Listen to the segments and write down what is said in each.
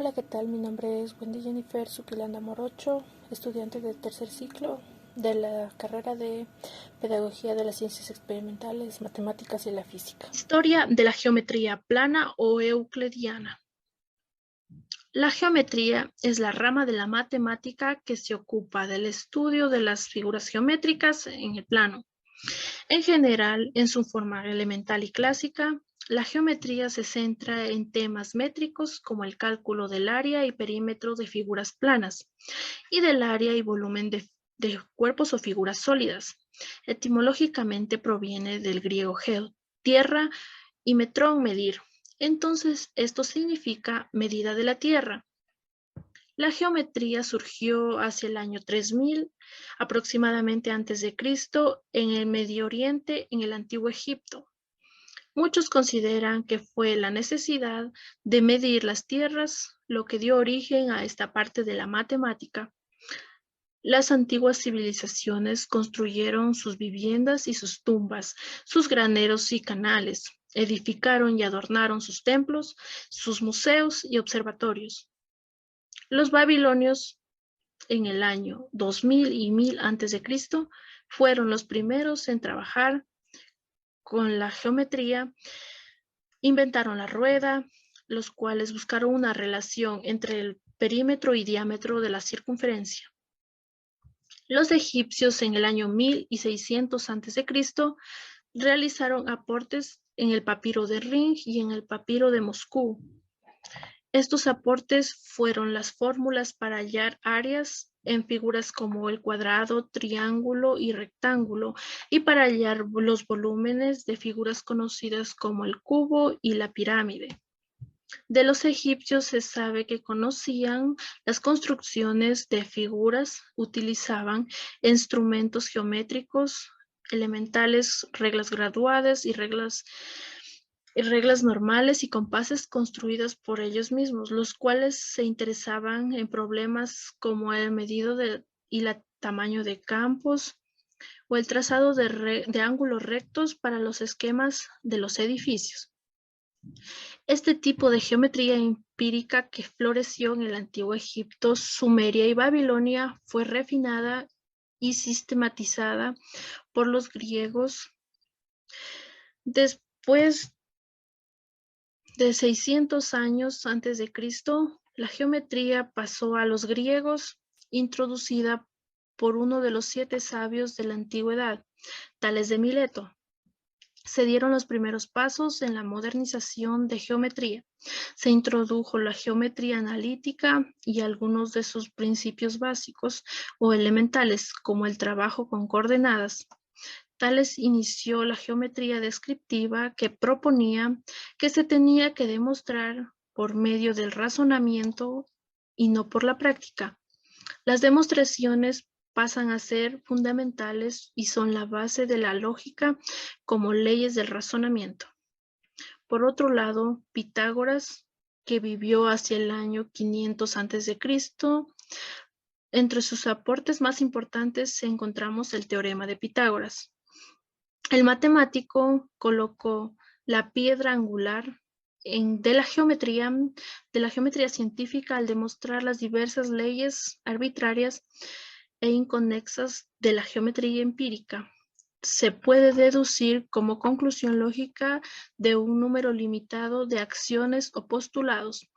Hola, ¿qué tal? Mi nombre es Wendy Jennifer Zuquilanda Morocho, estudiante de tercer ciclo de la carrera de Pedagogía de las Ciencias Experimentales, Matemáticas y la Física. Historia de la geometría plana o euclidiana. La geometría es la rama de la matemática que se ocupa del estudio de las figuras geométricas en el plano. En general, en su forma elemental y clásica, la geometría se centra en temas métricos como el cálculo del área y perímetro de figuras planas y del área y volumen de cuerpos o figuras sólidas. Etimológicamente proviene del griego geo, tierra, y metrón, medir. Entonces, esto significa medida de la tierra. La geometría surgió hacia el año 3000, aproximadamente antes de Cristo, en el Medio Oriente, en el Antiguo Egipto. Muchos consideran que fue la necesidad de medir las tierras lo que dio origen a esta parte de la matemática. Las antiguas civilizaciones construyeron sus viviendas y sus tumbas, sus graneros y canales, edificaron y adornaron sus templos, sus museos y observatorios. Los babilonios, en el año 2000 y 1000 a.C., fueron los primeros en trabajar con la geometría. Inventaron la rueda, los cuales buscaron una relación entre el perímetro y diámetro de la circunferencia. Los egipcios en el año 1600 a.C. realizaron aportes en el papiro de Ring y en el papiro de Moscú. Estos aportes fueron las fórmulas para hallar áreas en figuras como el cuadrado, triángulo y rectángulo, y para hallar los volúmenes de figuras conocidas como el cubo y la pirámide. De los egipcios se sabe que conocían las construcciones de figuras, utilizaban instrumentos geométricos elementales, reglas graduadas y reglas normales y compases construidas por ellos mismos, los cuales se interesaban en problemas como el medido y el tamaño de campos o el trazado de ángulos rectos para los esquemas de los edificios. Este tipo de geometría empírica que floreció en el Antiguo Egipto, Sumeria y Babilonia fue refinada y sistematizada por los griegos. Después de 600 años antes de Cristo, la geometría pasó a los griegos, introducida por uno de los 7 sabios de la antigüedad, Tales de Mileto. Se dieron los primeros pasos en la modernización de geometría. Se introdujo la geometría analítica y algunos de sus principios básicos o elementales, como el trabajo con coordenadas. Tales inició la geometría descriptiva, que proponía que se tenía que demostrar por medio del razonamiento y no por la práctica. Las demostraciones pasan a ser fundamentales y son la base de la lógica como leyes del razonamiento. Por otro lado, Pitágoras, que vivió hacia el año 500 a.C., entre sus aportes más importantes encontramos el teorema de Pitágoras. El matemático colocó la piedra angular de la geometría científica al demostrar las diversas leyes arbitrarias e inconexas de la geometría empírica. Se puede deducir como conclusión lógica de un número limitado de acciones o postulados.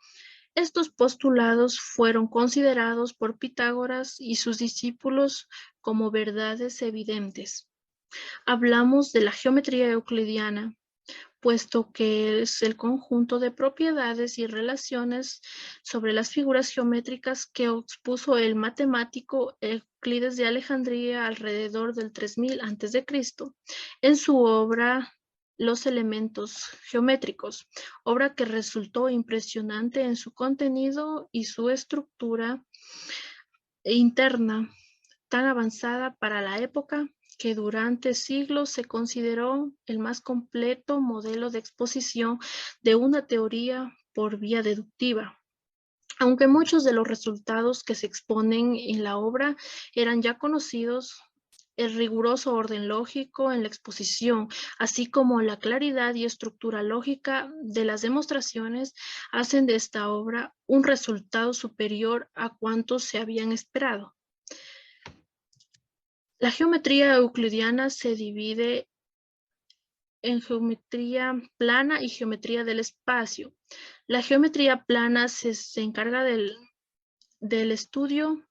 Estos postulados fueron considerados por Pitágoras y sus discípulos como verdades evidentes. Hablamos de la geometría euclidiana, puesto que es el conjunto de propiedades y relaciones sobre las figuras geométricas que expuso el matemático Euclides de Alejandría alrededor del 3000 a.C. en su obra Los elementos geométricos, obra que resultó impresionante en su contenido y su estructura interna, tan avanzada para la época, que durante siglos se consideró el más completo modelo de exposición de una teoría por vía deductiva. Aunque muchos de los resultados que se exponen en la obra eran ya conocidos, el riguroso orden lógico en la exposición, así como la claridad y estructura lógica de las demostraciones, hacen de esta obra un resultado superior a cuanto se habían esperado. La geometría euclidiana se divide en geometría plana y geometría del espacio. La geometría plana se encarga del estudio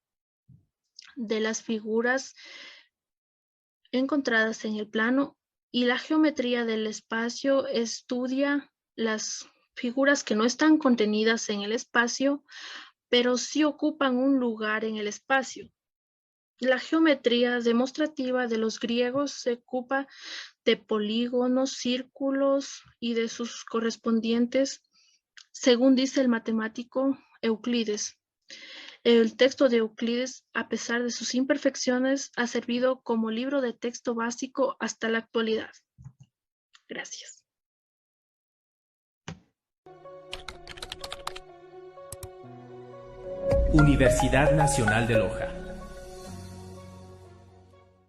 de las figuras encontradas en el plano, y la geometría del espacio estudia las figuras que no están contenidas en el espacio, pero sí ocupan un lugar en el espacio. La geometría demostrativa de los griegos se ocupa de polígonos, círculos y de sus correspondientes, según dice el matemático Euclides. El texto de Euclides, a pesar de sus imperfecciones, ha servido como libro de texto básico hasta la actualidad. Gracias. Universidad Nacional de Loja.